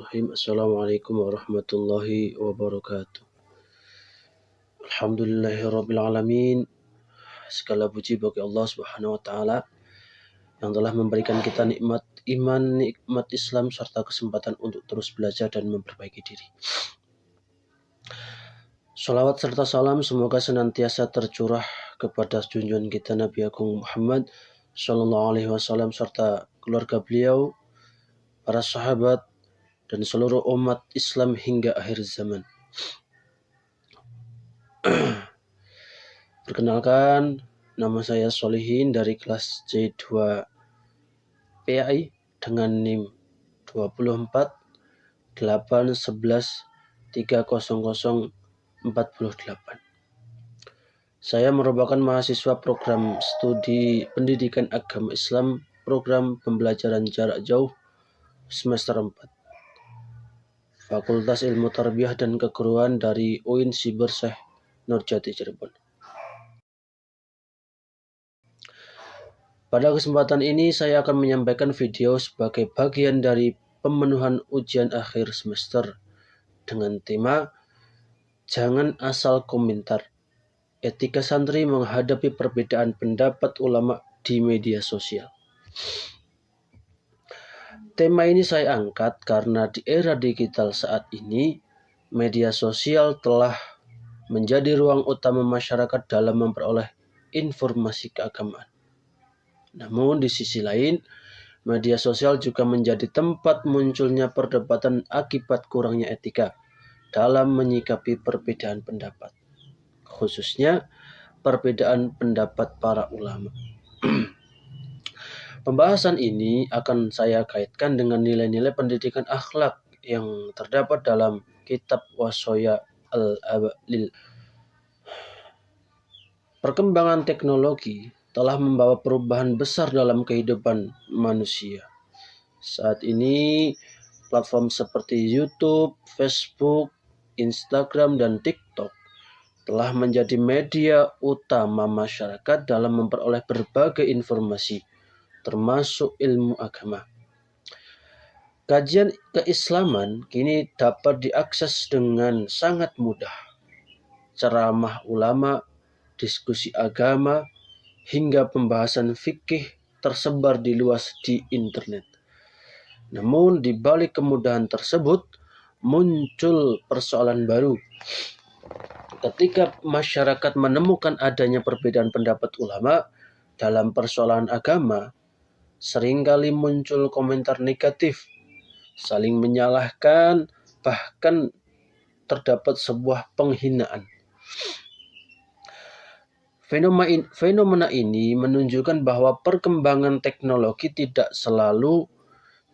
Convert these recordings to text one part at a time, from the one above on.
Bismillahirrahmanirrahim. Assalamualaikum warahmatullahi wabarakatuh. Alhamdulillahirabbil alamin. Segala puji bagi Allah Subhanahu wa taala yang telah memberikan kita nikmat iman, nikmat Islam serta kesempatan untuk terus belajar dan memperbaiki diri. Salawat serta salam semoga senantiasa tercurah kepada junjungan kita Nabi Agung Muhammad sallallahu alaihi wasallam serta keluarga beliau, para sahabat dan seluruh umat Islam hingga akhir zaman. Perkenalkan, nama saya Solihin dari kelas C2 PAI dengan NIM 24 8 11 300 48. Saya merupakan mahasiswa program studi pendidikan agama Islam, program pembelajaran jarak jauh semester 4. Fakultas Ilmu Tarbiyah dan Keguruan dari UIN Siber Syekh Nurjati Cirebon. Pada kesempatan ini saya akan menyampaikan video sebagai bagian dari pemenuhan ujian akhir semester dengan tema Jangan Asal Komentar, Etika Santri Menghadapi Perbedaan Pendapat Ulama di Media Sosial. Tema ini saya angkat karena di era digital saat ini, media sosial telah menjadi ruang utama masyarakat dalam memperoleh informasi keagamaan. Namun di sisi lain, media sosial juga menjadi tempat munculnya perdebatan akibat kurangnya etika dalam menyikapi perbedaan pendapat, khususnya perbedaan pendapat para ulama. Pembahasan ini akan saya kaitkan dengan nilai-nilai pendidikan akhlak yang terdapat dalam kitab Wasoya al-Abalil. Perkembangan teknologi telah membawa perubahan besar dalam kehidupan manusia. Saat ini, platform seperti YouTube, Facebook, Instagram, dan TikTok telah menjadi media utama masyarakat dalam memperoleh berbagai informasi, termasuk ilmu agama. Kajian keislaman kini dapat diakses dengan sangat mudah. Ceramah ulama, diskusi agama, hingga pembahasan fikih tersebar di luas di internet. Namun di balik kemudahan tersebut muncul persoalan baru. Ketika masyarakat menemukan adanya perbedaan pendapat ulama dalam persoalan agama, seringkali muncul komentar negatif, saling menyalahkan, bahkan terdapat sebuah penghinaan. Fenomena ini menunjukkan bahwa perkembangan teknologi tidak selalu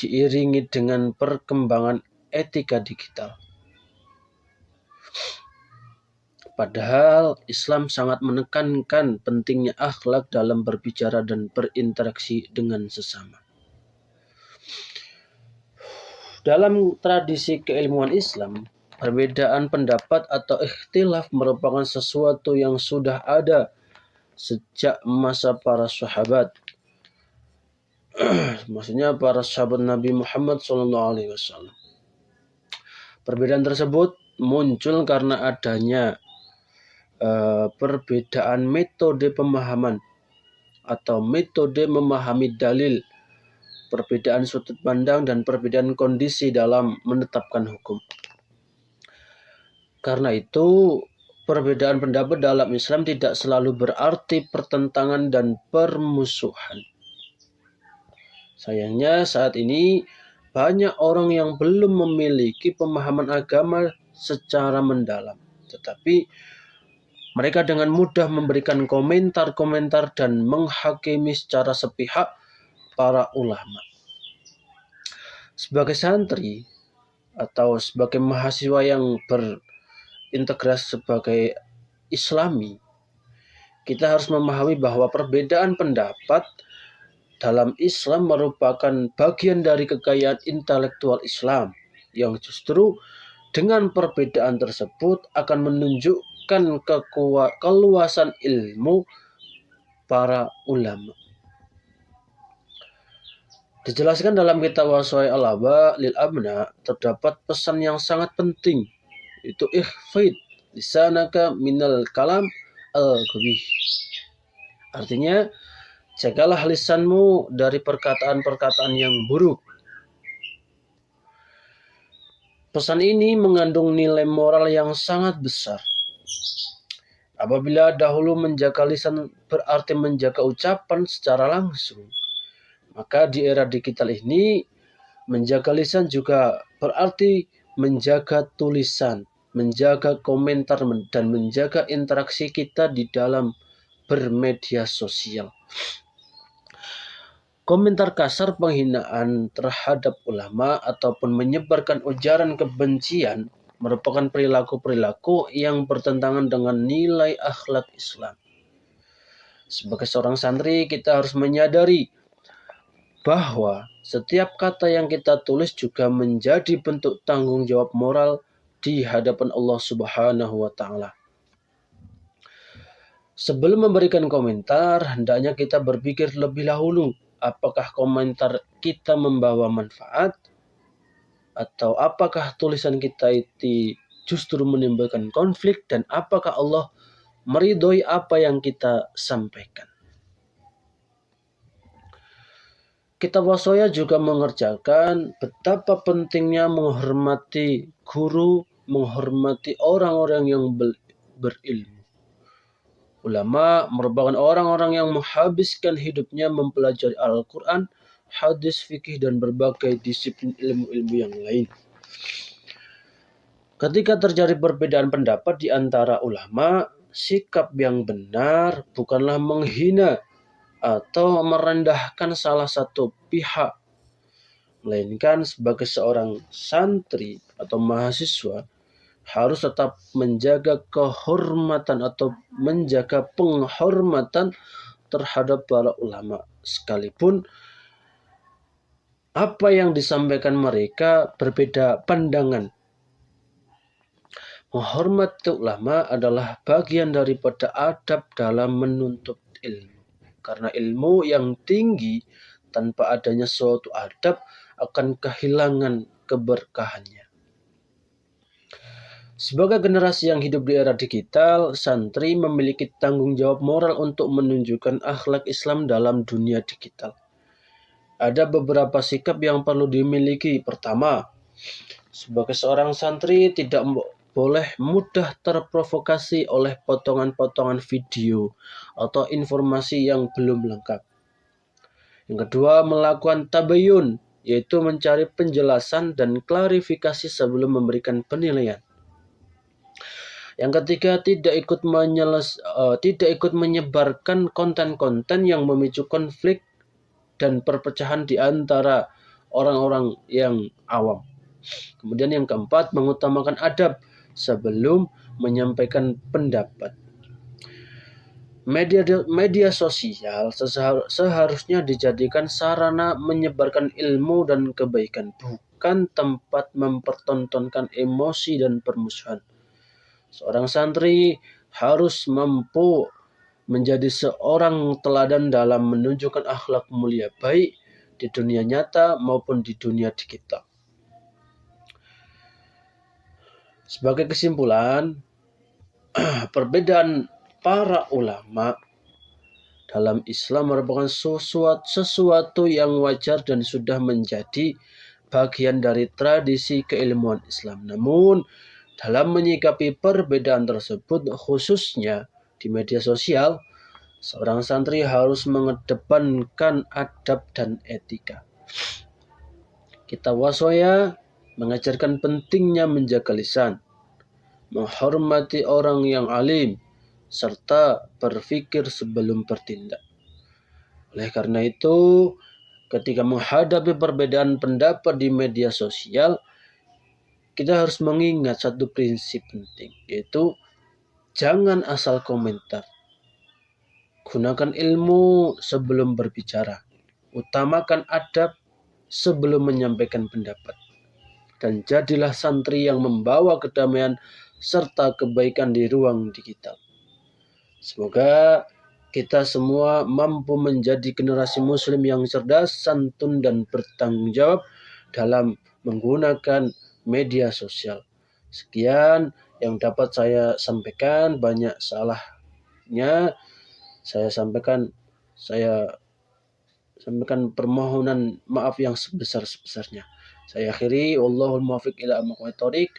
diiringi dengan perkembangan etika digital. Padahal Islam sangat menekankan pentingnya akhlak dalam berbicara dan berinteraksi dengan sesama. Dalam tradisi keilmuan Islam, perbedaan pendapat atau ikhtilaf merupakan sesuatu yang sudah ada sejak masa para sahabat. Maksudnya para sahabat Nabi Muhammad SAW. Perbedaan tersebut muncul karena adanya perbedaan metode pemahaman atau metode memahami dalil, perbedaan sudut pandang, dan perbedaan kondisi dalam menetapkan hukum. Karena itu, perbedaan pendapat dalam Islam tidak selalu berarti pertentangan dan permusuhan. Sayangnya saat ini banyak orang yang belum memiliki pemahaman agama secara mendalam, tetapi mereka dengan mudah memberikan komentar-komentar dan menghakimi secara sepihak para ulama. Sebagai santri atau sebagai mahasiswa yang berintegrasi sebagai Islami, kita harus memahami bahwa perbedaan pendapat dalam Islam merupakan bagian dari kekayaan intelektual Islam yang justru dengan perbedaan tersebut akan menunjukkan keluasan ilmu para ulama. Dijelaskan dalam kitab Wasai al-Aba lil Abna terdapat pesan yang sangat penting, itu ikhfid lisanaka minal kalam al-qabih. Artinya, jagalah lisanmu dari perkataan-perkataan yang buruk. Pesan ini mengandung nilai moral yang sangat besar. Apabila dahulu menjaga lisan berarti menjaga ucapan secara langsung, maka di era digital ini menjaga lisan juga berarti menjaga tulisan, menjaga komentar, dan menjaga interaksi kita di dalam bermedia sosial. Komentar kasar penghinaan terhadap ulama ataupun menyebarkan ujaran kebencian merupakan perilaku-perilaku yang bertentangan dengan nilai akhlak Islam. Sebagai seorang santri, kita harus menyadari bahwa setiap kata yang kita tulis juga menjadi bentuk tanggung jawab moral di hadapan Allah Subhanahu wa Ta'ala. Sebelum memberikan komentar, hendaknya kita berpikir lebih dahulu, apakah komentar kita membawa manfaat atau apakah tulisan kita itu justru menimbulkan konflik, dan apakah Allah meridhoi apa yang kita sampaikan. Kitab Wasaya juga mengerjakan betapa pentingnya menghormati guru, menghormati orang-orang yang berilmu. Ulama merupakan orang-orang yang menghabiskan hidupnya mempelajari Al-Quran, hadis, fikih, dan berbagai disiplin ilmu-ilmu yang lain. Ketika terjadi perbedaan pendapat di antara ulama, sikap yang benar bukanlah menghina atau merendahkan salah satu pihak, melainkan sebagai seorang santri atau mahasiswa harus tetap menjaga kehormatan atau menjaga penghormatan terhadap para ulama, sekalipun apa yang disampaikan mereka berbeda pandangan. Menghormati ulama adalah bagian daripada adab dalam menuntut ilmu. Karena ilmu yang tinggi tanpa adanya suatu adab akan kehilangan keberkahannya. Sebagai generasi yang hidup di era digital, santri memiliki tanggung jawab moral untuk menunjukkan akhlak Islam dalam dunia digital. Ada beberapa sikap yang perlu dimiliki. Pertama, sebagai seorang santri tidak boleh mudah terprovokasi oleh potongan-potongan video atau informasi yang belum lengkap. Yang kedua, melakukan tabayun, yaitu mencari penjelasan dan klarifikasi sebelum memberikan penilaian. Yang ketiga, tidak ikut menyebarkan konten-konten yang memicu konflik dan perpecahan di antara orang-orang yang awam. Kemudian yang keempat, mengutamakan adab sebelum menyampaikan pendapat. Media sosial seharusnya dijadikan sarana menyebarkan ilmu dan kebaikan, bukan tempat mempertontonkan emosi dan permusuhan. Seorang santri harus mampu menjadi seorang teladan dalam menunjukkan akhlak mulia baik di dunia nyata maupun di dunia digital. Sebagai kesimpulan, perbedaan para ulama dalam Islam merupakan sesuatu yang wajar dan sudah menjadi bagian dari tradisi keilmuan Islam. Namun, dalam menyikapi perbedaan tersebut, khususnya di media sosial, seorang santri harus mengedepankan adab dan etika. Kitab Wasaya mengajarkan pentingnya menjaga lisan, menghormati orang yang alim, serta berpikir sebelum bertindak. Oleh karena itu, ketika menghadapi perbedaan pendapat di media sosial, kita harus mengingat satu prinsip penting, yaitu jangan asal komentar. Gunakan ilmu sebelum berbicara. Utamakan adab sebelum menyampaikan pendapat. Dan jadilah santri yang membawa kedamaian serta kebaikan di ruang digital. Semoga kita semua mampu menjadi generasi muslim yang cerdas, santun, dan bertanggung jawab dalam menggunakan media sosial. Sekian yang dapat saya sampaikan, banyak salahnya saya sampaikan permohonan maaf yang sebesar-besarnya. Saya akhiri, wallahul muwaffiq ila aqwamit thoriq.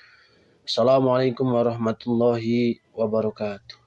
Assalamualaikum warahmatullahi wabarakatuh.